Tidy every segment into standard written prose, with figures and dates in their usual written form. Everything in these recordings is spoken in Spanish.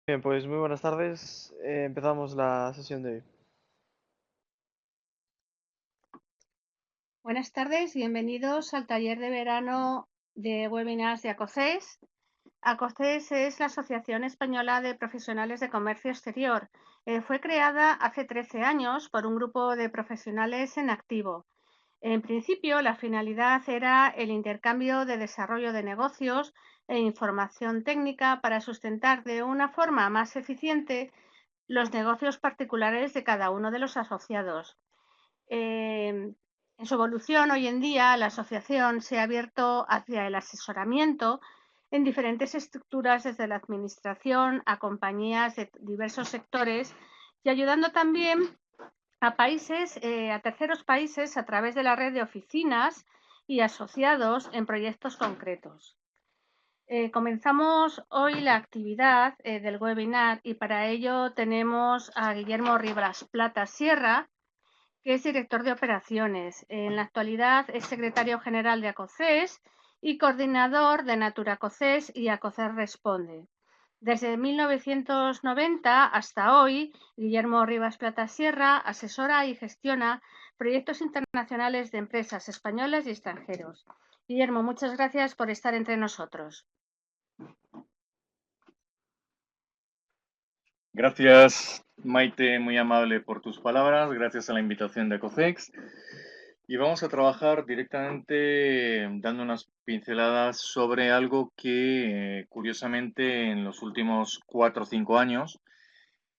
Bien, pues muy buenas tardes. Empezamos la sesión de hoy. Buenas tardes, bienvenidos al taller de verano de webinars de ACOCES. ACOCES es la Asociación Española de Profesionales de Comercio Exterior. Fue creada hace 13 años por un grupo de profesionales en activo. En principio, la finalidad era el intercambio de desarrollo de negocios e información técnica para sustentar de una forma más eficiente los negocios particulares de cada uno de los asociados. En su evolución, hoy en día, la asociación se ha abierto hacia el asesoramiento en diferentes estructuras, desde la administración a compañías de diversos sectores, y ayudando también a países, a terceros países, a través de la red de oficinas y asociados en proyectos concretos. Comenzamos hoy la actividad del webinar, y para ello tenemos a Guillermo Ribas Plata Sierra, que es director de operaciones. En la actualidad es secretario general de ACOCES y coordinador de Natura ACOCES y ACOCES Responde. Desde 1990 hasta hoy, Guillermo Ribas Plata Sierra asesora y gestiona proyectos internacionales de empresas españolas y extranjeros. Guillermo, muchas gracias por estar entre nosotros. Gracias, Maite, muy amable por tus palabras. Gracias a la invitación de COCEX. Y vamos a trabajar directamente dando unas pinceladas sobre algo que, curiosamente, en los últimos 4 o 5 años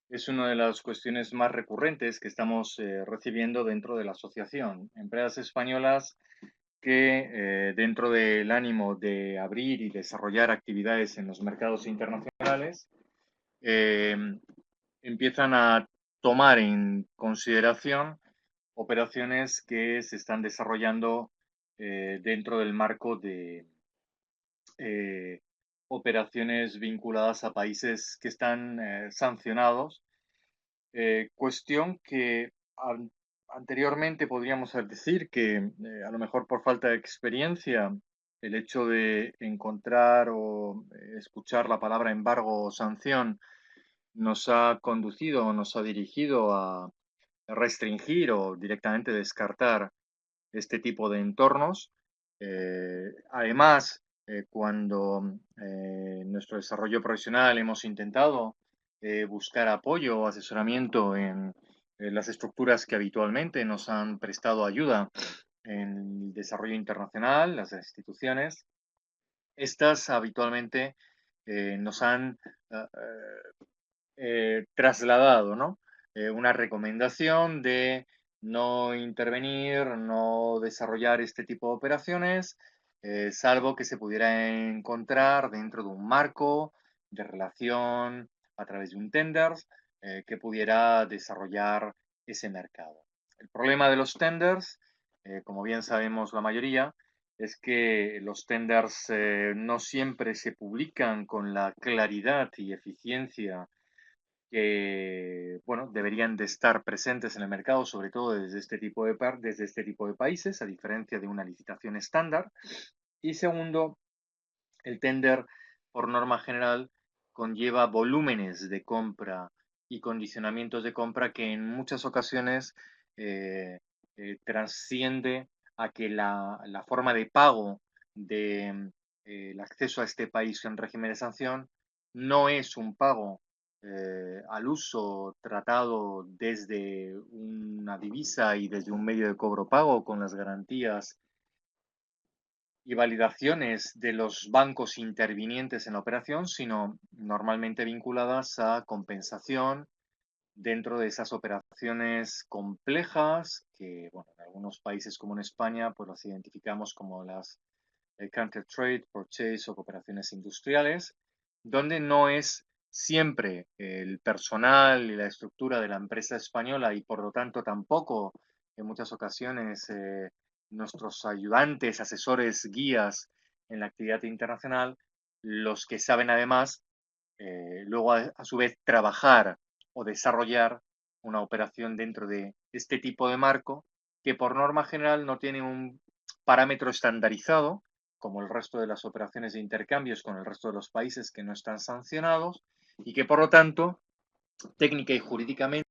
es una de las cuestiones más recurrentes que estamos recibiendo dentro de la asociación. Empresas españolas que, dentro del ánimo de abrir y desarrollar actividades en los mercados internacionales, eh, empiezan a tomar en consideración operaciones que se están desarrollando dentro del marco de eh, operaciones vinculadas a países que están sancionados, cuestión que anteriormente podríamos decir que a lo mejor por falta de experiencia, el hecho de encontrar o escuchar la palabra embargo o sanción nos ha conducido, nos ha dirigido a restringir o directamente descartar este tipo de entornos. Además, cuando en nuestro desarrollo profesional hemos intentado buscar apoyo o asesoramiento en las estructuras que habitualmente nos han prestado ayuda en el desarrollo internacional, las instituciones, estas habitualmente nos han eh, trasladado, ¿no? Una recomendación de no intervenir, no desarrollar este tipo de operaciones, salvo que se pudiera encontrar dentro de un marco de relación a través de un tender que pudiera desarrollar ese mercado. El problema de los tenders, como bien sabemos la mayoría, es que los tenders no siempre se publican con la claridad y eficiencia que bueno, deberían de estar presentes en el mercado, sobre todo desde este tipo de países, a diferencia de una licitación estándar. Y segundo, el tender, por norma general, conlleva volúmenes de compra y condicionamientos de compra que en muchas ocasiones eh, trasciende a que la forma de pago de el acceso a este país en régimen de sanción no es un pago al uso tratado desde una divisa y desde un medio de cobro pago con las garantías y validaciones de los bancos intervinientes en la operación, sino normalmente vinculadas a compensación dentro de esas operaciones complejas que, bueno, en algunos países como en España, pues las identificamos como las counter trade, purchase o cooperaciones industriales, donde no es siempre el personal y la estructura de la empresa española y por lo tanto tampoco en muchas ocasiones nuestros ayudantes, asesores, guías en la actividad internacional, los que saben además luego a su vez trabajar o desarrollar una operación dentro de este tipo de marco que por norma general no tiene un parámetro estandarizado como el resto de las operaciones de intercambios con el resto de los países que no están sancionados y que por lo tanto, técnica y jurídicamente,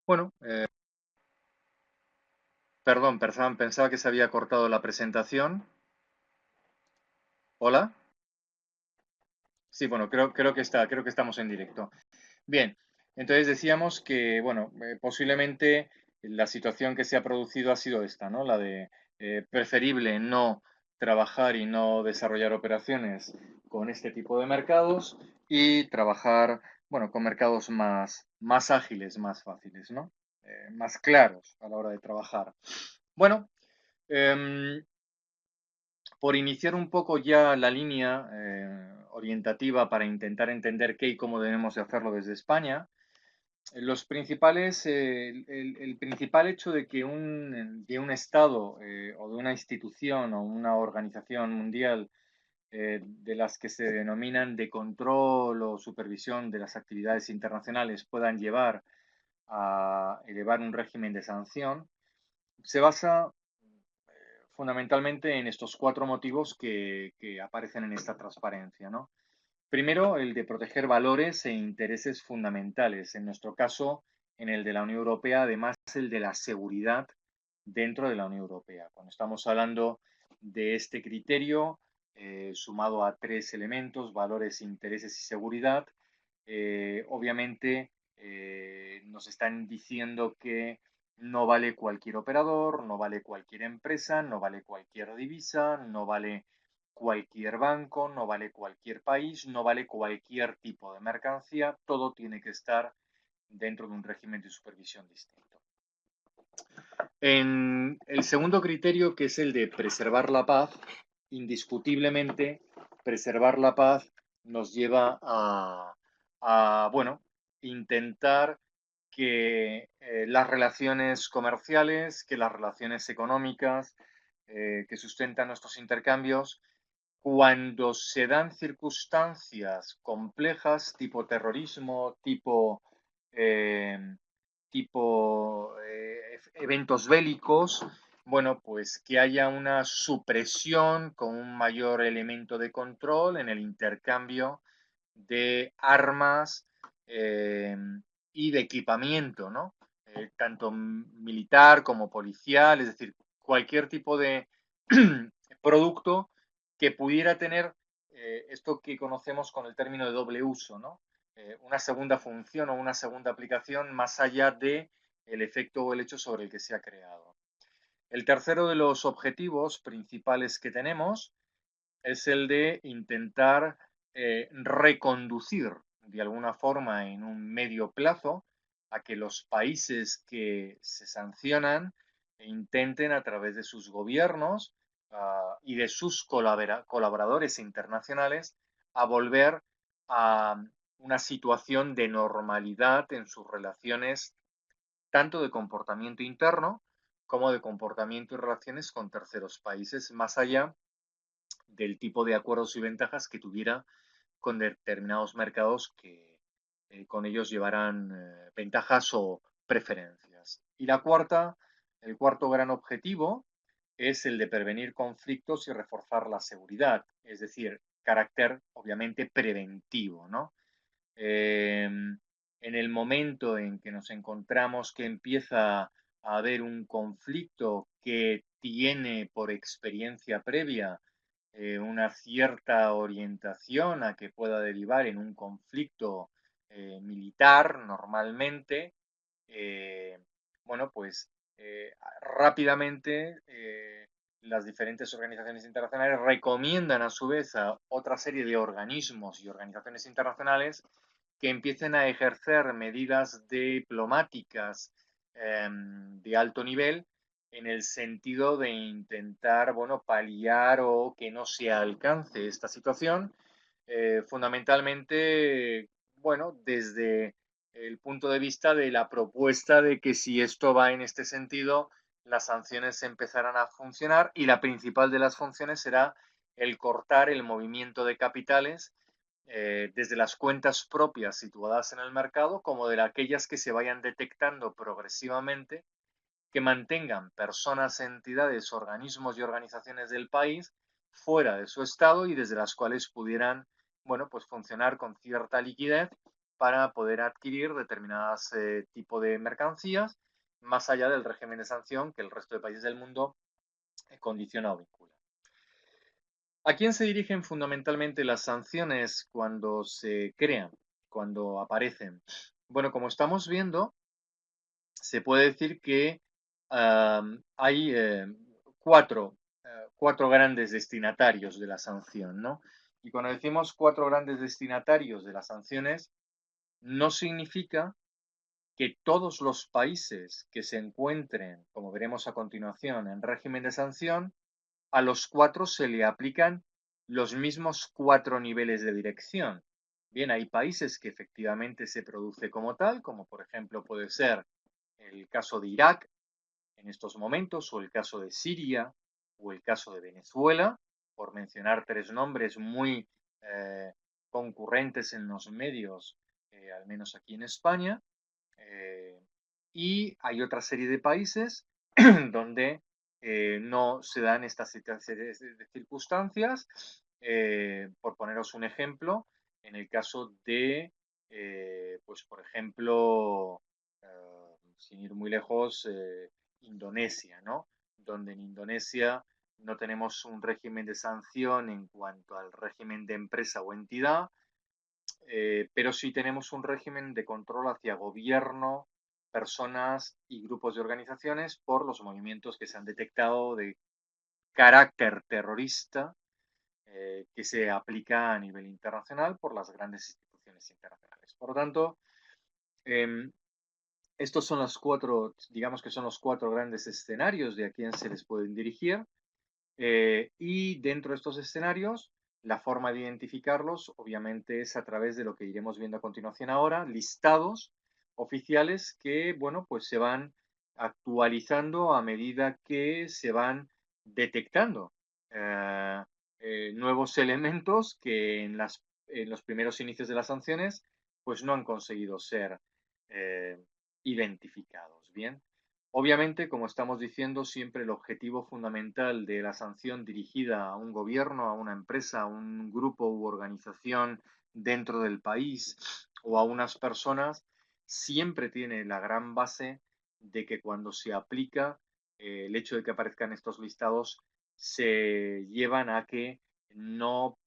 bueno, perdón, pensaba que se había cortado la presentación. Hola. Sí, bueno, creo que estamos en directo. Bien, entonces decíamos que, bueno, posiblemente la situación que se ha producido ha sido esta, ¿no? La de preferible no trabajar y no desarrollar operaciones con este tipo de mercados y trabajar, bueno, con mercados más ágiles, más fáciles, ¿no? Más claros a la hora de trabajar. Bueno, em, por iniciar un poco ya la línea orientativa para intentar entender qué y cómo debemos de hacerlo desde España, el principal hecho de un Estado o de una institución o una organización mundial de las que se denominan de control o supervisión de las actividades internacionales puedan llevar a elevar un régimen de sanción, se basa fundamentalmente en estos cuatro motivos que aparecen en esta transparencia, ¿no? Primero, el de proteger valores e intereses fundamentales. En nuestro caso, en el de la Unión Europea, además el de la seguridad dentro de la Unión Europea. Cuando estamos hablando de este criterio, sumado a tres elementos, valores, intereses y seguridad, obviamente nos están diciendo que no vale cualquier operador, no vale cualquier empresa, no vale cualquier divisa, no vale cualquier banco, no vale cualquier país, no vale cualquier tipo de mercancía, todo tiene que estar dentro de un régimen de supervisión distinto. En el segundo criterio, que es el de preservar la paz, indiscutiblemente, preservar la paz nos lleva bueno, intentar que las relaciones comerciales, que las relaciones económicas que sustentan nuestros intercambios, cuando se dan circunstancias complejas, tipo terrorismo, eh, eventos bélicos, bueno, pues que haya una supresión con un mayor elemento de control en el intercambio de armas eh, y de equipamiento, ¿no? Tanto militar como policial, es decir, cualquier tipo de producto que pudiera tener esto que conocemos con el término de doble uso, ¿no? Una segunda función o una segunda aplicación más allá de el efecto o el hecho sobre el que se ha creado. El tercero de los objetivos principales que tenemos es el de intentar reconducir de alguna forma en un medio plazo a que los países que se sancionan intenten a través de sus gobiernos y de sus colaboradores internacionales a volver a una situación de normalidad en sus relaciones, tanto de comportamiento interno como de comportamiento y relaciones con terceros países, más allá del tipo de acuerdos y ventajas que tuviera con determinados mercados que con ellos llevarán ventajas o preferencias. Y el cuarto gran objetivo es el de prevenir conflictos y reforzar la seguridad, es decir, carácter obviamente preventivo, ¿no? En el momento en que nos encontramos que empieza a haber un conflicto que tiene por experiencia previa una cierta orientación a que pueda derivar en un conflicto militar normalmente, bueno, pues rápidamente las diferentes organizaciones internacionales recomiendan a su vez a otra serie de organismos y organizaciones internacionales que empiecen a ejercer medidas diplomáticas de alto nivel en el sentido de intentar, bueno, paliar o que no se alcance esta situación, fundamentalmente, bueno, desde el punto de vista de la propuesta de que si esto va en este sentido, las sanciones empezarán a funcionar y la principal de las funciones será el cortar el movimiento de capitales desde las cuentas propias situadas en el mercado como de aquellas que se vayan detectando progresivamente que mantengan personas, entidades, organismos y organizaciones del país fuera de su estado y desde las cuales pudieran, bueno, pues funcionar con cierta liquidez para poder adquirir determinadas tipo de mercancías más allá del régimen de sanción que el resto de países del mundo condiciona o vincula. ¿A quién se dirigen fundamentalmente las sanciones cuando se crean, cuando aparecen? Bueno, como estamos viendo, se puede decir que hay cuatro grandes destinatarios de la sanción, ¿no? Y cuando decimos cuatro grandes destinatarios de las sanciones, no significa que todos los países que se encuentren, como veremos a continuación, en régimen de sanción, a los cuatro se le aplican los mismos cuatro niveles de dirección. Bien, hay países que efectivamente se produce como tal, como por ejemplo puede ser el caso de Irak en estos momentos, o el caso de Siria, o el caso de Venezuela, por mencionar tres nombres muy eh, concurrentes en los medios, al menos aquí en España. Eh, y hay otra serie de países donde no se dan estas circunstancias. Por poneros un ejemplo, en el caso de, pues por ejemplo, sin ir muy lejos, Indonesia, ¿no? Donde en Indonesia no tenemos un régimen de sanción en cuanto al régimen de empresa o entidad, pero sí tenemos un régimen de control hacia gobierno, personas y grupos de organizaciones por los movimientos que se han detectado de carácter terrorista que se aplica a nivel internacional por las grandes instituciones internacionales. Por lo tanto, eh, estos son los cuatro, digamos que son los cuatro grandes escenarios de a quién se les pueden dirigir. Y dentro de estos escenarios, la forma de identificarlos, obviamente, es a través de lo que iremos viendo a continuación ahora, listados oficiales que, bueno, pues se van actualizando a medida que se van detectando eh, nuevos elementos que en los primeros inicios de las sanciones, pues no han conseguido ser eh, identificados. Bien. Obviamente, como estamos diciendo, siempre el objetivo fundamental de la sanción dirigida a un gobierno, a una empresa, a un grupo u organización dentro del país o a unas personas, siempre tiene la gran base de que cuando se aplica el hecho de que aparezcan estos listados se llevan a que no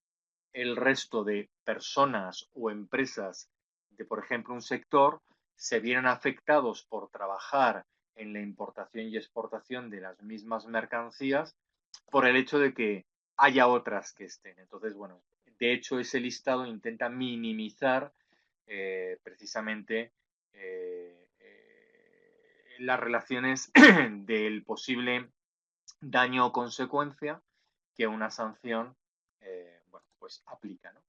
el resto de personas o empresas de, por ejemplo, un sector se vieran afectados por trabajar en la importación y exportación de las mismas mercancías por el hecho de que haya otras que estén. Entonces, bueno, de hecho ese listado intenta minimizar precisamente las relaciones del posible daño o consecuencia que una sanción bueno, pues aplica, ¿no?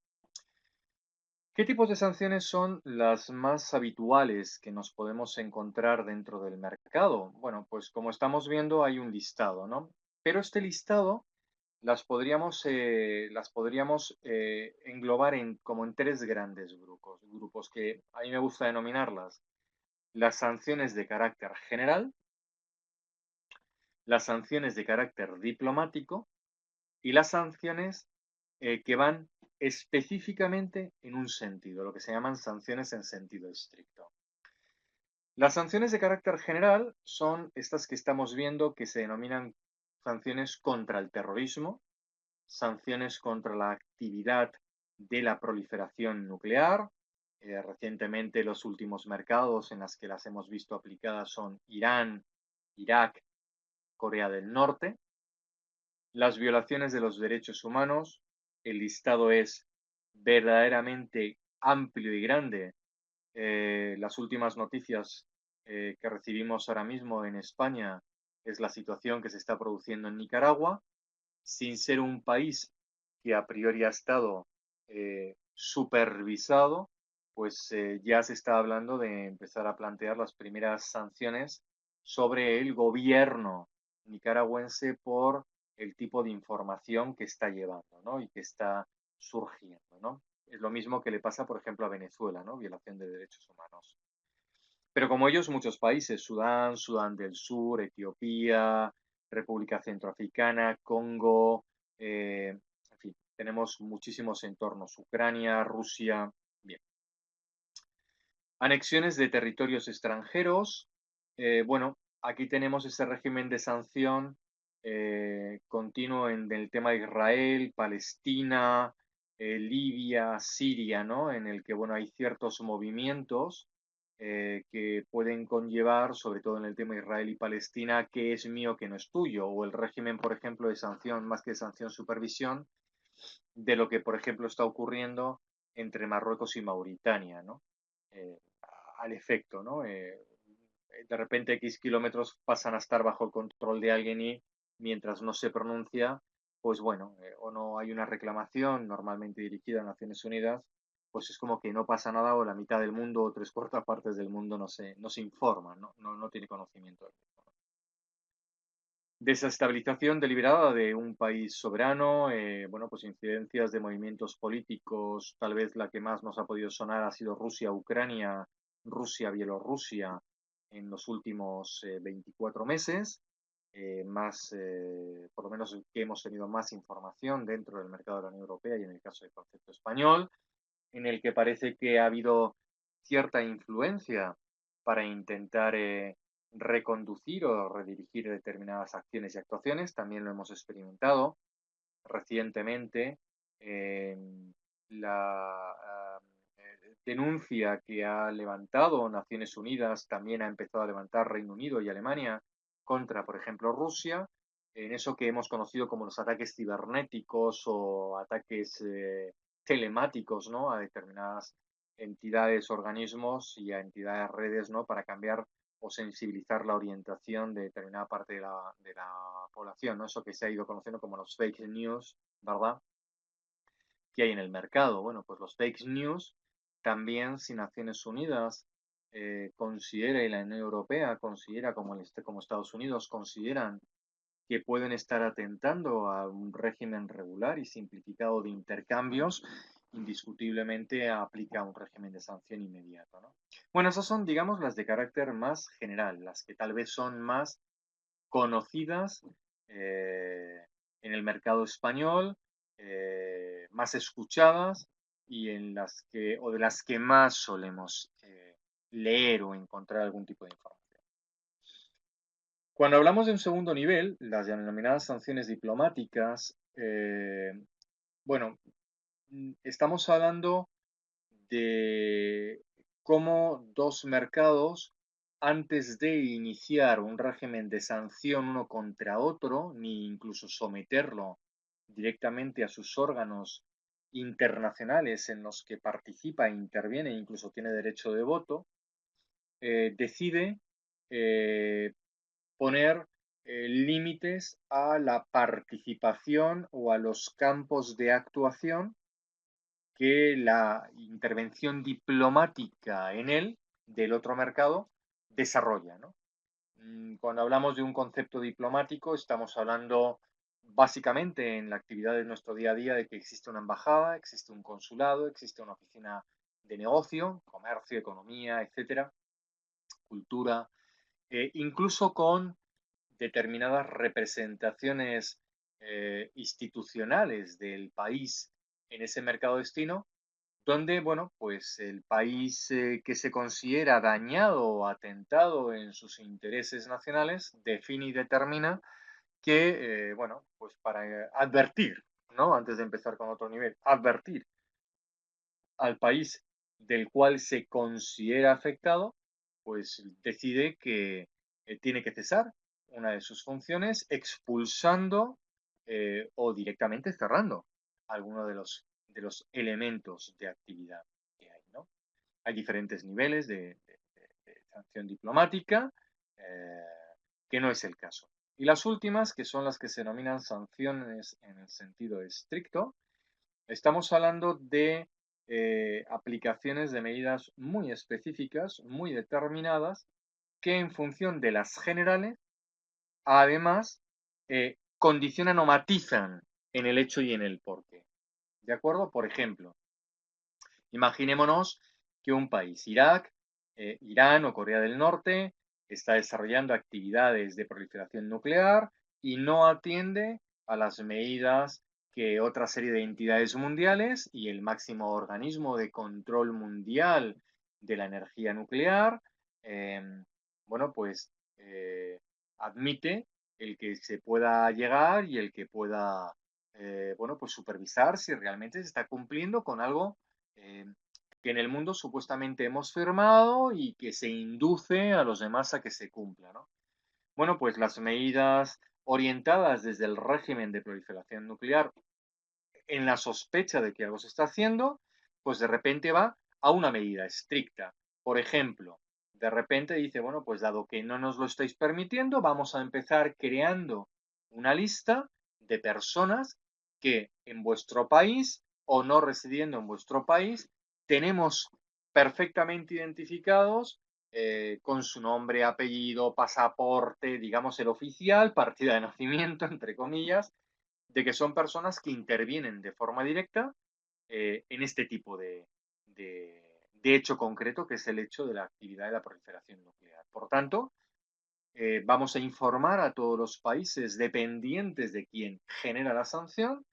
¿Qué tipos de sanciones son las más habituales que nos podemos encontrar dentro del mercado? Bueno, pues como estamos viendo hay un listado, ¿no? Pero este listado las podríamos englobar como en tres grandes grupos que a mí me gusta denominarlas las sanciones de carácter general, las sanciones de carácter diplomático y las sanciones que van específicamente en un sentido, lo que se llaman sanciones en sentido estricto. Las sanciones de carácter general son estas que estamos viendo que se denominan sanciones contra el terrorismo, sanciones contra la actividad de la proliferación nuclear. Recientemente los últimos mercados en los que las hemos visto aplicadas son Irán, Irak, Corea del Norte. las violaciones de los derechos humanos. El listado es verdaderamente amplio y grande. Las últimas noticias que recibimos ahora mismo en España es la situación que se está produciendo en Nicaragua, sin ser un país que a priori ha estado supervisado, pues ya se está hablando de empezar a plantear las primeras sanciones sobre el gobierno nicaragüense por el tipo de información que está llevando, ¿no? Y que está surgiendo, ¿no? Es lo mismo que le pasa, por ejemplo, a Venezuela, ¿no? Violación de derechos humanos. Pero como ellos, muchos países, Sudán, Sudán del Sur, Etiopía, República Centroafricana, Congo, en fin, tenemos muchísimos entornos, Ucrania, Rusia, bien. Anexiones de territorios extranjeros, bueno, aquí tenemos ese régimen de sanción continuo en el tema de Israel, Palestina, Libia, Siria, ¿no? En el que, bueno, hay ciertos movimientos que pueden conllevar, sobre todo en el tema de Israel y Palestina, qué es mío, qué no es tuyo, o el régimen, por ejemplo, de sanción, más que de sanción, supervisión, de lo que, por ejemplo, está ocurriendo entre Marruecos y Mauritania, ¿no? Eh, al efecto, ¿no? De repente X kilómetros pasan a estar bajo el control de alguien y mientras no se pronuncia, pues bueno, o no hay una reclamación normalmente dirigida a Naciones Unidas, pues es como que no pasa nada o la mitad del mundo o tres cuartas partes del mundo no se informa, no tiene conocimiento de esto. Desestabilización deliberada de un país soberano, bueno, pues incidencias de movimientos políticos, tal vez la que más nos ha podido sonar ha sido Rusia-Ucrania, Rusia-Bielorrusia en los últimos 24 meses, más, por lo menos que hemos tenido más información dentro del mercado de la Unión Europea y en el caso del concepto español, en el que parece que ha habido cierta influencia para intentar reconducir o redirigir determinadas acciones y actuaciones. También lo hemos experimentado recientemente en la denuncia que ha levantado Naciones Unidas, también ha empezado a levantar Reino Unido y Alemania contra, por ejemplo, Rusia, en eso que hemos conocido como los ataques cibernéticos o ataques telemáticos, ¿no? A determinadas entidades, organismos y a entidades, redes, ¿no? Para cambiar o sensibilizar la orientación de determinada parte de la población, ¿no? Eso que se ha ido conociendo como los fake news, ¿verdad? Que hay en el mercado. Bueno, pues los fake news también, si Naciones Unidas considera y la Unión Europea considera, como Estados Unidos consideran que pueden estar atentando a un régimen regular y simplificado de intercambios, indiscutiblemente aplica un régimen de sanción inmediato, ¿no? Bueno, esas son, digamos, las de carácter más general, las que tal vez son más conocidas en el mercado español, más escuchadas y en las que, o de las que más solemos leer o encontrar algún tipo de información. Cuando hablamos de un segundo nivel, las denominadas sanciones diplomáticas, bueno, estamos hablando de cómo dos mercados, antes de iniciar un régimen de sanción uno contra otro, ni incluso someterlo directamente a sus órganos internacionales en los que participa e interviene, incluso tiene derecho de voto, decide poner límites a la participación o a los campos de actuación que la intervención diplomática en él, del otro mercado, desarrolla, ¿no? Cuando hablamos de un concepto diplomático, estamos hablando básicamente en la actividad de nuestro día a día de que existe una embajada, existe un consulado, existe una oficina de negocio, comercio, economía, etcétera, cultura, incluso con determinadas representaciones institucionales del país en ese mercado destino, donde, bueno, pues el país que se considera dañado o atentado en sus intereses nacionales define y determina que, bueno, pues para advertir, ¿no? Antes de empezar con otro nivel, advertir al país del cual se considera afectado, pues decide que tiene que cesar una de sus funciones expulsando o directamente cerrando alguno de los elementos de actividad que hay, ¿no? Hay diferentes niveles de sanción diplomática, eh, que no es el caso. Y las últimas, que son las que se denominan sanciones en el sentido estricto, estamos hablando de aplicaciones de medidas muy específicas, muy determinadas, que en función de las generales, además, condicionan o matizan en el hecho y en el porqué. ¿De acuerdo? Por ejemplo, imaginémonos que un país, Irak, Irán o Corea del Norte, está desarrollando actividades de proliferación nuclear y no atiende a las medidas que otra serie de entidades mundiales y el máximo organismo de control mundial de la energía nuclear, eh, bueno, pues admite el que se pueda llegar y el que pueda, bueno, pues supervisar si realmente se está cumpliendo con algo eh, que en el mundo supuestamente hemos firmado y que se induce a los demás a que se cumpla, ¿no? Bueno, pues las medidas orientadas desde el régimen de proliferación nuclear en la sospecha de que algo se está haciendo, pues de repente va a una medida estricta. Por ejemplo, de repente dice, bueno, pues dado que no nos lo estáis permitiendo, vamos a empezar creando una lista de personas que en vuestro país o no residiendo en vuestro país tenemos perfectamente identificados con su nombre, apellido, pasaporte, digamos el oficial, partida de nacimiento, entre comillas, de que son personas que intervienen de forma directa en este tipo de hecho concreto, que es el hecho de la actividad de la proliferación nuclear. Por tanto, vamos a informar a todos los países dependientes de quien genera la sanción,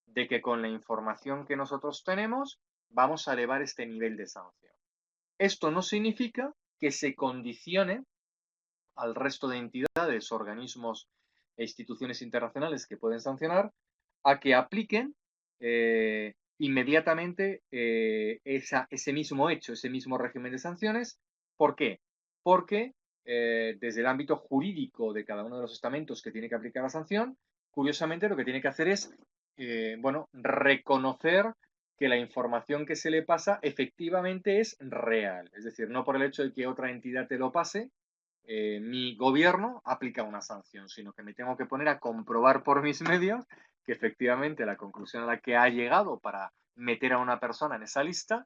de que con la información que nosotros tenemos vamos a elevar este nivel de sanción. Esto no significa que se condicione al resto de entidades, organismos e instituciones internacionales que pueden sancionar a que apliquen inmediatamente ese mismo hecho, ese mismo régimen de sanciones. ¿Por qué? Porque desde el ámbito jurídico de cada uno de los estamentos que tiene que aplicar la sanción, curiosamente lo que tiene que hacer es, bueno, reconocer que la información que se le pasa efectivamente es real. Es decir, no por el hecho de que otra entidad te lo pase, mi gobierno aplica una sanción, sino que me tengo que poner a comprobar por mis medios que efectivamente la conclusión a la que ha llegado para meter a una persona en esa lista,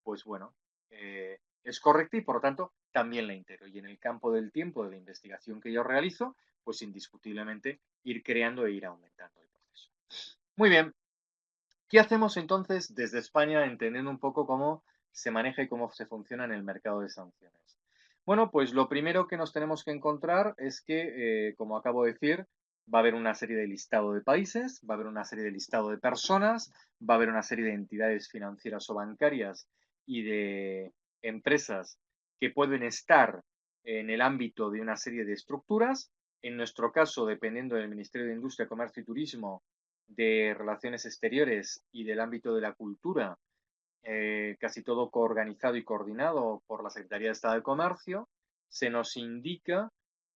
pues bueno, es correcta y por lo tanto también la integro. Y en el campo del tiempo de la investigación que yo realizo, pues indiscutiblemente ir creando e ir aumentando el proceso. Muy bien, ¿qué hacemos entonces desde España entendiendo un poco cómo se maneja y cómo se funciona en el mercado de sanciones? Bueno, pues lo primero que nos tenemos que encontrar es que, como acabo de decir, va a haber una serie de listado de países, va a haber una serie de listado de personas, va a haber una serie de entidades financieras o bancarias y de empresas que pueden estar en el ámbito de una serie de estructuras. En nuestro caso, dependiendo del Ministerio de Industria, Comercio y Turismo, de Relaciones Exteriores y del ámbito de la cultura, casi todo coorganizado y coordinado por la Secretaría de Estado de Comercio, se nos indica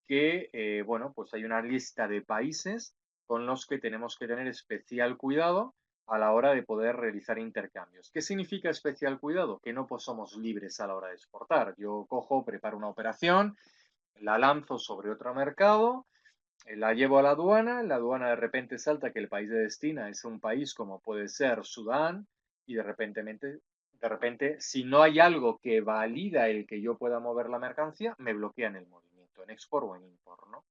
que, bueno, pues hay una lista de países con los que tenemos que tener especial cuidado a la hora de poder realizar intercambios. ¿Qué significa especial cuidado? Que no pues, somos libres a la hora de exportar. Yo cojo, preparo una operación, la lanzo sobre otro mercado, la llevo a la aduana de repente salta que el país de destino es un país como puede ser Sudán y de repente, si no hay algo que valida el que yo pueda mover la mercancía, me bloquean el movimiento en export o en import, ¿no?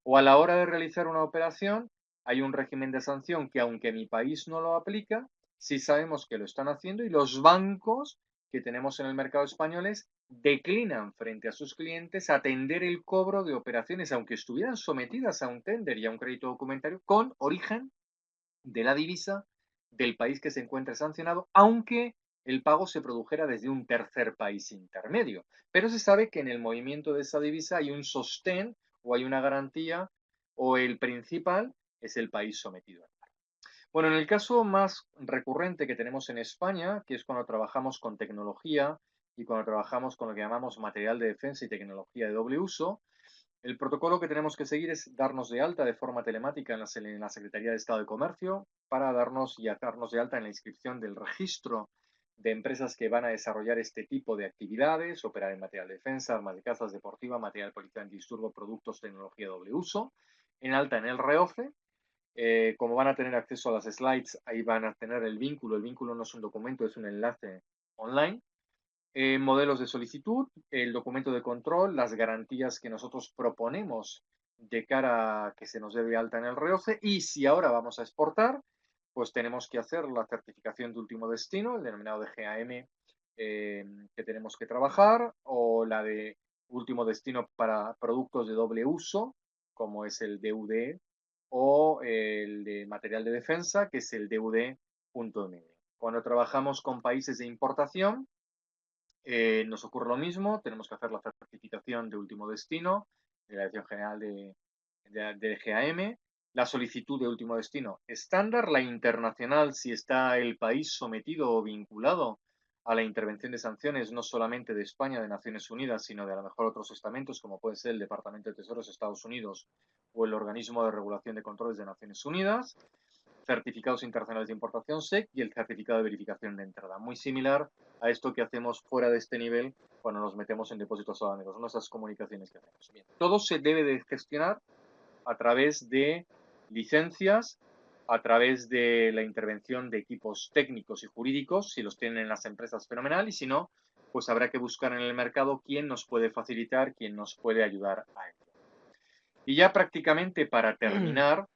O a la hora de realizar una operación, hay un régimen de sanción que aunque mi país no lo aplica, sí sabemos que lo están haciendo y los bancos que tenemos en el mercado españoles declinan frente a sus clientes atender el cobro de operaciones, aunque estuvieran sometidas a un tender y a un crédito documentario con origen de la divisa del país que se encuentre sancionado, aunque el pago se produjera desde un tercer país intermedio. Pero se sabe que en el movimiento de esa divisa hay un sostén o hay una garantía o el principal es el país sometido. Bueno, en el caso más recurrente que tenemos en España, que es cuando trabajamos con tecnología y cuando trabajamos con lo que llamamos material de defensa y tecnología de doble uso, El protocolo que tenemos que seguir es darnos de alta de forma telemática en la Secretaría de Estado de Comercio para darnos de alta en la inscripción del registro de empresas que van a desarrollar este tipo de actividades, operar en material de defensa, armas de caza deportiva, material policial antidisturbo, productos, tecnología de doble uso, en alta en el REOCE. Como van a tener acceso a las slides, ahí van a tener el vínculo. El vínculo no es un documento, es un enlace online. Modelos de solicitud, el documento de control, las garantías que nosotros proponemos de cara a que se nos dé de alta en el REOCE. Y si ahora vamos a exportar, pues tenemos que hacer la certificación de último destino, el denominado de GAM, que tenemos que trabajar, o la de último destino para productos de doble uso, como es el DUD, o el de material de defensa, que es el DUD.M. Cuando trabajamos con países de importación, nos ocurre lo mismo, tenemos que hacer la certificación de último destino, de la Dirección General de GAM, la solicitud de último destino estándar, la internacional si está el país sometido o vinculado a la intervención de sanciones, no solamente de España, de Naciones Unidas, sino de a lo mejor otros estamentos, como puede ser el Departamento de Tesoros de Estados Unidos o el Organismo de Regulación de Controles de Naciones Unidas, certificados internacionales de importación SEC y el certificado de verificación de entrada. Muy similar a esto que hacemos fuera de este nivel cuando nos metemos en depósitos aduaneros, ¿no? Esas comunicaciones que hacemos. Bien, todo se debe de gestionar a través de licencias, a través de la intervención de equipos técnicos y jurídicos, si los tienen las empresas, fenomenal, y si no, pues habrá que buscar en el mercado quién nos puede facilitar, quién nos puede ayudar a ello. Y ya prácticamente para terminar,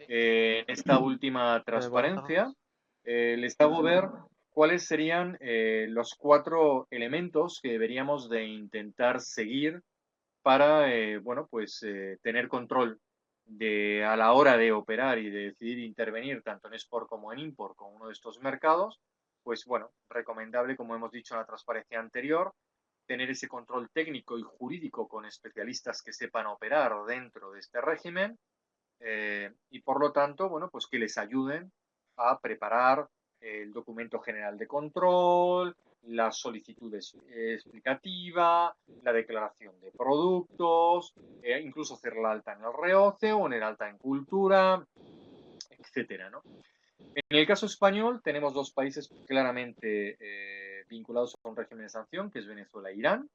en esta última transparencia, les hago ver cuáles serían los 4 elementos que deberíamos de intentar seguir para, bueno, pues tener control a la hora de operar y de decidir intervenir tanto en export como en import con uno de estos mercados. Pues bueno, recomendable, como hemos dicho en la transparencia anterior, tener ese control técnico y jurídico con especialistas que sepan operar dentro de este régimen, y por lo tanto, bueno, pues que les ayuden a preparar el documento general de control, la solicitud explicativa, la declaración de productos, incluso hacer la alta en el REOCE o en el alta en cultura, etcétera, ¿no? En el caso español tenemos 2 países claramente vinculados a un régimen de sanción, que es Venezuela e Irán.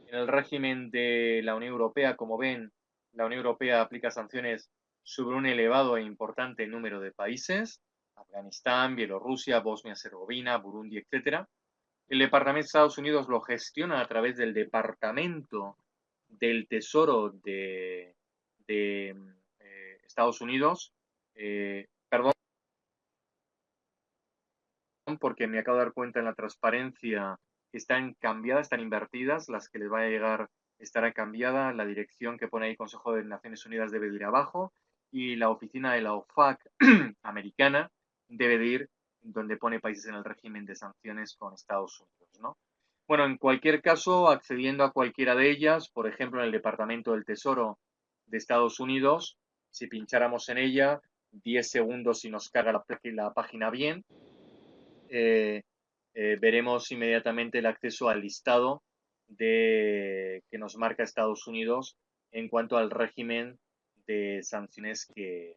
En el régimen de la Unión Europea, como ven, la Unión Europea aplica sanciones sobre un elevado e importante número de países: Afganistán, Bielorrusia, Bosnia-Herzegovina, Burundi, etc. El Departamento de Estados Unidos lo gestiona a través del Departamento del Tesoro de Estados Unidos. Perdón, porque me acabo de dar cuenta en la transparencia que están cambiadas, están invertidas, las que les va a llegar estará cambiada, la dirección que pone ahí Consejo de Naciones Unidas debe de ir abajo y la oficina de la OFAC americana debe de ir donde pone países en el régimen de sanciones con Estados Unidos, ¿no? Bueno, en cualquier caso, accediendo a cualquiera de ellas, por ejemplo, en el Departamento del Tesoro de Estados Unidos, si pincháramos en ella, 10 segundos y nos carga la página bien, veremos inmediatamente el acceso al listado que nos marca Estados Unidos en cuanto al régimen de sanciones de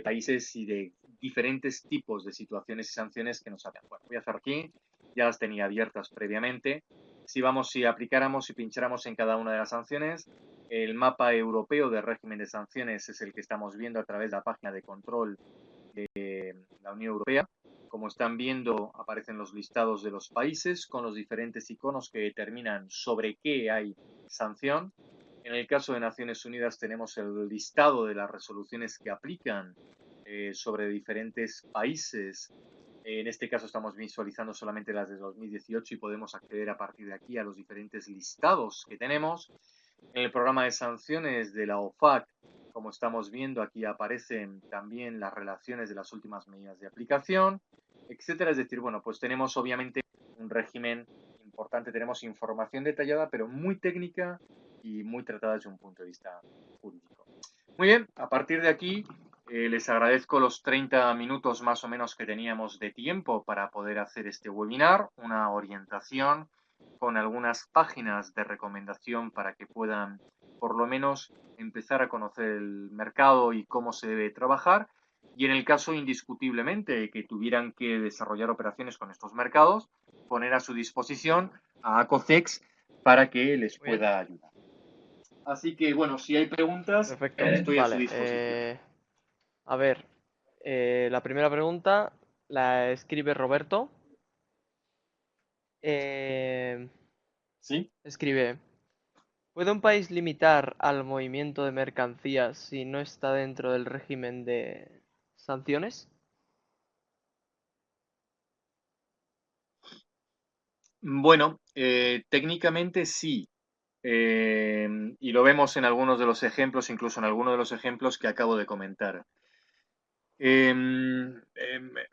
países y de diferentes tipos de situaciones y sanciones que nos hacen. Bueno, voy a hacer aquí, ya las tenía abiertas previamente. Si aplicáramos y pincháramos en cada una de las sanciones, el mapa europeo de régimen de sanciones es el que estamos viendo a través de la página de control de la Unión Europea. Como están viendo, aparecen los listados de los países con los diferentes iconos que determinan sobre qué hay sanción. En el caso de Naciones Unidas tenemos el listado de las resoluciones que aplican sobre diferentes países. En este caso estamos visualizando solamente las de 2018 y podemos acceder a partir de aquí a los diferentes listados que tenemos. En el programa de sanciones de la OFAC, como estamos viendo, aquí aparecen también las relaciones de las últimas medidas de aplicación, etcétera. Es decir, bueno, pues tenemos obviamente un régimen importante, tenemos información detallada, pero muy técnica y muy tratada desde un punto de vista jurídico. Muy bien, a partir de aquí les agradezco los 30 minutos más o menos que teníamos de tiempo para poder hacer este webinar, una orientación con algunas páginas de recomendación para que puedan por lo menos empezar a conocer el mercado y cómo se debe trabajar. Y en el caso indiscutiblemente que tuvieran que desarrollar operaciones con estos mercados, poner a su disposición a ACOCEX para que les Muy bien, pueda ayudar. Así que, bueno, si hay preguntas, perfecto. estoy a su Vale, disposición. a ver, la primera pregunta la escribe Roberto. Eh, ¿Sí? escribe, ¿puede un país limitar al movimiento de mercancías si no está dentro del régimen de sanciones? Bueno, técnicamente sí. Y lo vemos en algunos de los ejemplos, incluso en algunos de los ejemplos que acabo de comentar.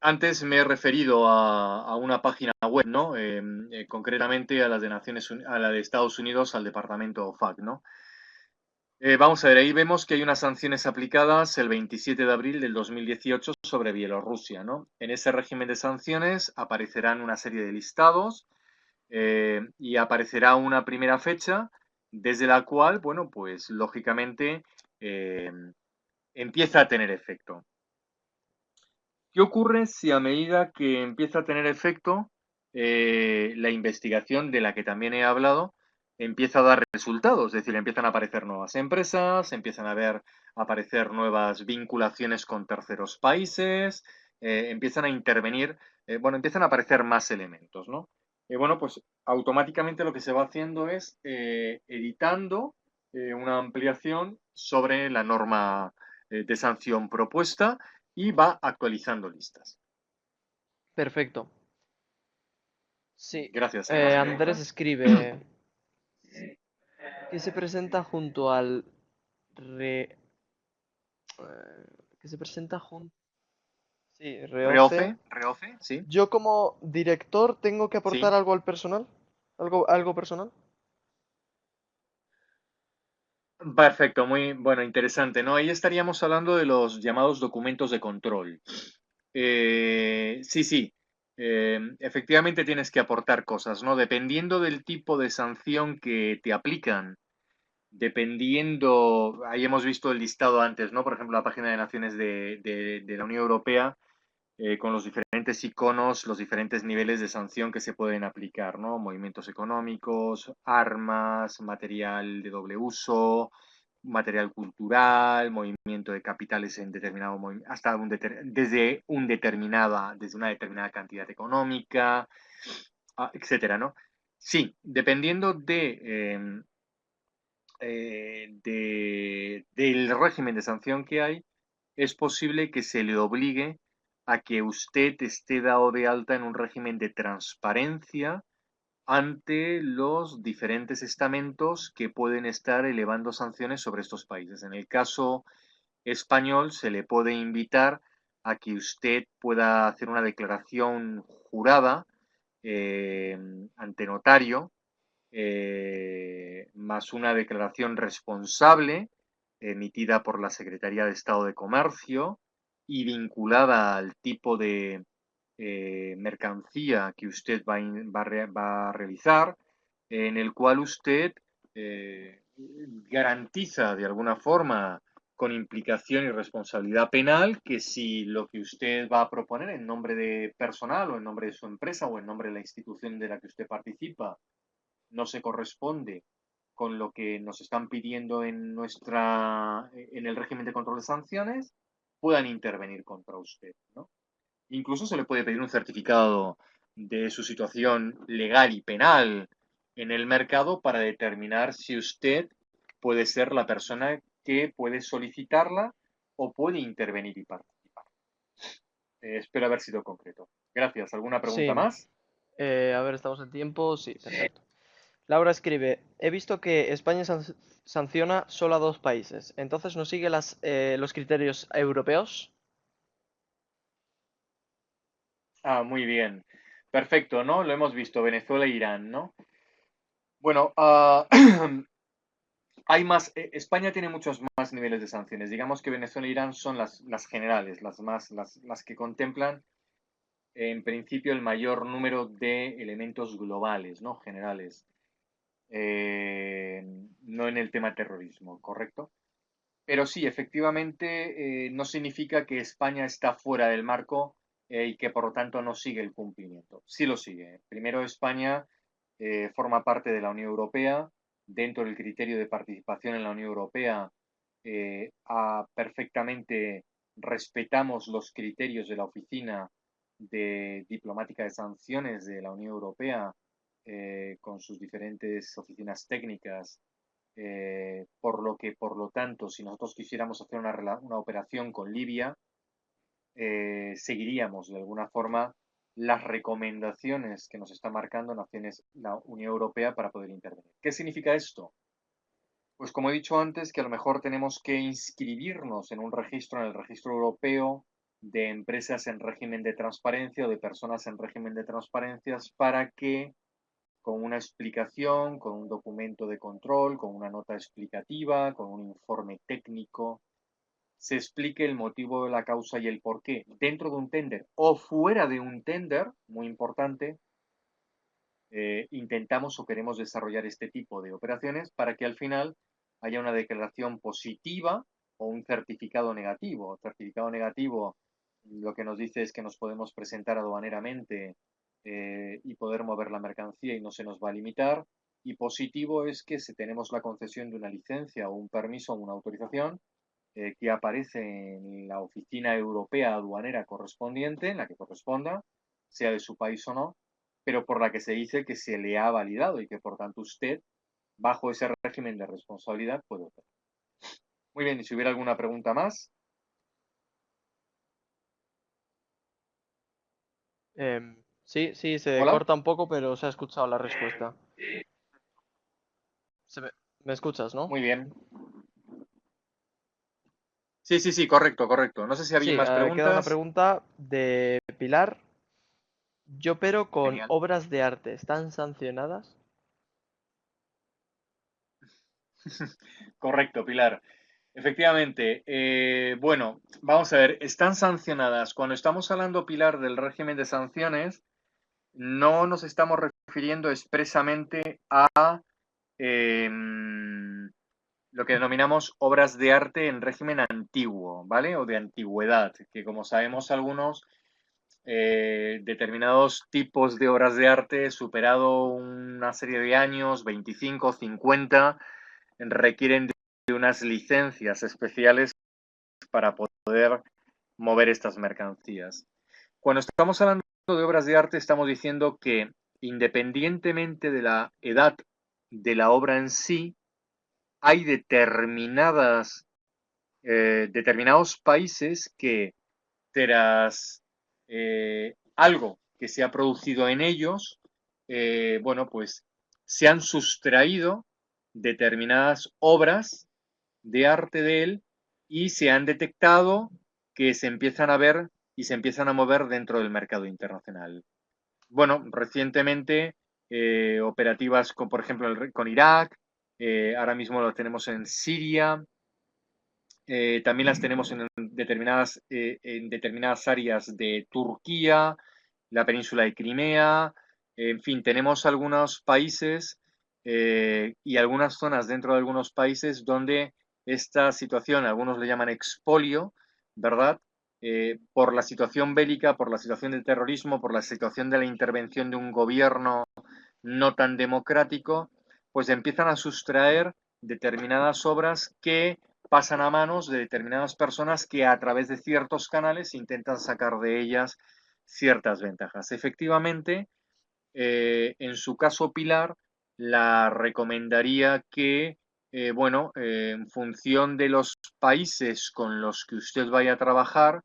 Antes me he referido a una página web, ¿no? Concretamente a las de a la de Estados Unidos, al departamento OFAC, ¿no? Vamos a ver, ahí vemos que hay unas sanciones aplicadas el 27 de abril del 2018 sobre Bielorrusia, ¿no? En ese régimen de sanciones aparecerán una serie de listados y aparecerá una primera fecha desde la cual, bueno, pues lógicamente eh, empieza a tener efecto. ¿Qué ocurre si a medida que empieza a tener efecto la investigación de la que también he hablado empieza a dar resultados? Es decir, empiezan a aparecer nuevas empresas, empiezan a aparecer nuevas vinculaciones con terceros países, empiezan a intervenir, bueno, empiezan a aparecer más elementos, ¿no? Bueno, pues automáticamente lo que se va haciendo es editando una ampliación sobre la norma de sanción propuesta y va actualizando listas. Perfecto. Sí. Gracias. ¿Hay más Andrés preguntas? escribe, ¿qué se presenta junto al re... ¿qué se presenta junto... Sí, Reoce? Reoce, sí, Yo como director tengo que aportar sí. algo al personal, algo personal. Perfecto, muy bueno, interesante, ¿no? Ahí estaríamos hablando de los llamados documentos de control. Sí, sí, efectivamente tienes que aportar cosas, ¿no? Dependiendo del tipo de sanción que te aplican, dependiendo, ahí hemos visto el listado antes, ¿no? Por ejemplo, la página de Naciones de la Unión Europea con los diferentes iconos, los diferentes niveles de sanción que se pueden aplicar, ¿no? Movimientos económicos, armas, material de doble uso, material cultural, movimiento de capitales en determinado hasta desde desde una determinada cantidad económica, etcétera, ¿no? Sí, dependiendo del régimen de sanción que hay, es posible que se le obligue a que usted esté dado de alta en un régimen de transparencia ante los diferentes estamentos que pueden estar elevando sanciones sobre estos países. En el caso español, se le puede invitar a que usted pueda hacer una declaración jurada eh, ante notario más una declaración responsable emitida por la Secretaría de Estado de Comercio y vinculada al tipo de mercancía que usted va a realizar, en el cual usted garantiza de alguna forma con implicación y responsabilidad penal que si lo que usted va a proponer en nombre de personal o en nombre de su empresa o en nombre de la institución de la que usted participa no se corresponde con lo que nos están pidiendo en el régimen de control de sanciones, puedan intervenir contra usted, ¿no? Incluso se le puede pedir un certificado de su situación legal y penal en el mercado para determinar si usted puede ser la persona que puede solicitarla o puede intervenir y participar. Espero haber sido concreto. Gracias. ¿Alguna pregunta Sí. más? A ver, estamos en tiempo. Sí, perfecto. Laura escribe, he visto que España sanciona solo a dos países. Entonces, ¿no sigue los criterios europeos? Muy bien. Perfecto, ¿no? Lo hemos visto, Venezuela e Irán, ¿no? Bueno, hay más, España tiene muchos más niveles de sanciones. Digamos que Venezuela e Irán son las generales, las que contemplan en principio el mayor número de elementos globales, ¿no? Generales. no en el tema terrorismo, ¿correcto? Pero sí, efectivamente, no significa que España está fuera del marco y que por lo tanto no sigue el cumplimiento. Sí lo sigue. Primero, España forma parte de la Unión Europea. Dentro del criterio de participación en la Unión Europea, perfectamente respetamos los criterios de la Oficina de Diplomática de Sanciones de la Unión Europea, con sus diferentes oficinas técnicas, por lo que, por lo tanto, si nosotros quisiéramos hacer una operación con Libia, seguiríamos de alguna forma las recomendaciones que nos está marcando la Unión Europea para poder intervenir. ¿Qué significa esto? Pues como he dicho antes, que a lo mejor tenemos que inscribirnos en un registro, en el registro europeo de empresas en régimen de transparencia o de personas en régimen de transparencias para que con una explicación, con un documento de control, con una nota explicativa, con un informe técnico, se explique el motivo de la causa y el por qué dentro de un tender o fuera de un tender, muy importante, intentamos o queremos desarrollar este tipo de operaciones para que al final haya una declaración positiva o un certificado negativo. El certificado negativo lo que nos dice es que nos podemos presentar aduaneramente y poder mover la mercancía y no se nos va a limitar. Y positivo es que si tenemos la concesión de una licencia o un permiso o una autorización que aparece en la oficina europea aduanera correspondiente, en la que corresponda, sea de su país o no, pero por la que se dice que se le ha validado y que por tanto usted, bajo ese régimen de responsabilidad, puede operar. Muy bien, y si hubiera alguna pregunta más. Sí, sí, se Hola. corta un poco, pero se ha escuchado la respuesta. Se me, ¿Me escuchas, no? Muy bien. Sí, sí, sí, correcto, correcto. No sé si había Sí, más queda una preguntas. pregunta de Pilar. Yo opero con Genial. obras de arte. ¿Están sancionadas? Correcto, Pilar. Efectivamente, bueno, vamos a ver, están sancionadas. Cuando estamos hablando, Pilar, del régimen de sanciones, no nos estamos refiriendo expresamente a lo que denominamos obras de arte en régimen antiguo, ¿vale? O de antigüedad, que como sabemos algunos, determinados tipos de obras de arte, superado una serie de años, 25, 50, requieren de unas licencias especiales para poder mover estas mercancías. Cuando estamos hablando de obras de arte, estamos diciendo que independientemente de la edad de la obra en sí, hay determinados países que tras algo que se ha producido en ellos, bueno, pues se han sustraído determinadas obras de arte de él y se han detectado que se empiezan a ver y se empiezan a mover dentro del mercado internacional. Bueno, recientemente operativas con, por ejemplo, con Irak, ahora mismo lo tenemos en Siria, también las tenemos en determinadas áreas de Turquía, la península de Crimea, en fin, tenemos algunos países y algunas zonas dentro de algunos países donde esta situación, algunos le llaman expolio, ¿verdad? Por la situación bélica, por la situación del terrorismo, por la situación de la intervención de un gobierno no tan democrático, pues empiezan a sustraer determinadas obras que pasan a manos de determinadas personas que a través de ciertos canales intentan sacar de ellas ciertas ventajas. Efectivamente, en su caso, Pilar, la recomendaría que, bueno, en función de los países con los que usted vaya a trabajar,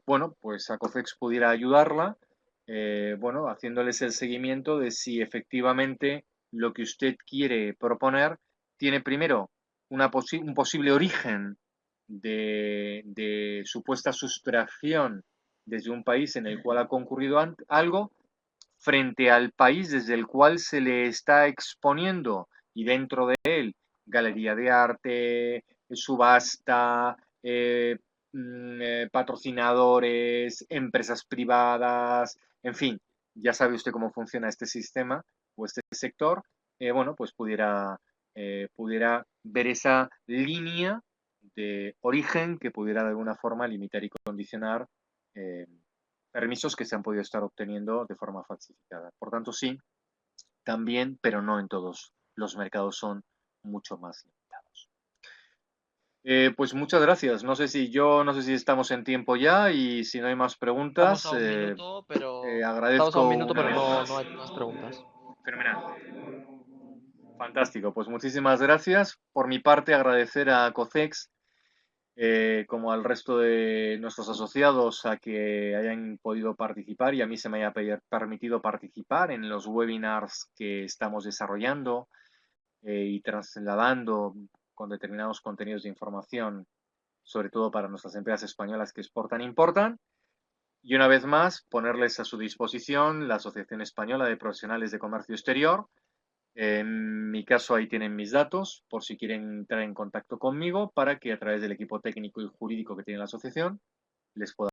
bueno, pues Acofex pudiera ayudarla, bueno, haciéndoles el seguimiento de si efectivamente lo que usted quiere proponer tiene primero un posible origen de supuesta sustracción desde un país en el cual ha concurrido algo frente al país desde el cual se le está exponiendo y dentro de él galería de arte, subasta, patrocinadores, empresas privadas, en fin, ya sabe usted cómo funciona este sistema o este sector bueno, pues pudiera ver esa línea de origen que pudiera de alguna forma limitar y condicionar permisos que se han podido estar obteniendo de forma falsificada. Por tanto, sí, también, pero no en todos los mercados son mucho más limitados. Pues muchas gracias. No sé si estamos en tiempo ya y si no hay más Estamos preguntas, a un minuto, pero agradezco una vez no, más. no hay más preguntas. Fenomenal. Fantástico. Pues muchísimas gracias. Por mi parte, agradecer a COCEX como al resto de nuestros asociados a que hayan podido participar y a mí se me haya permitido participar en los webinars que estamos desarrollando y trasladando con determinados contenidos de información, sobre todo para nuestras empresas españolas que exportan e importan. Y una vez más, ponerles a su disposición la Asociación Española de Profesionales de Comercio Exterior. En mi caso, ahí tienen mis datos por si quieren entrar en contacto conmigo para que a través del equipo técnico y jurídico que tiene la asociación les pueda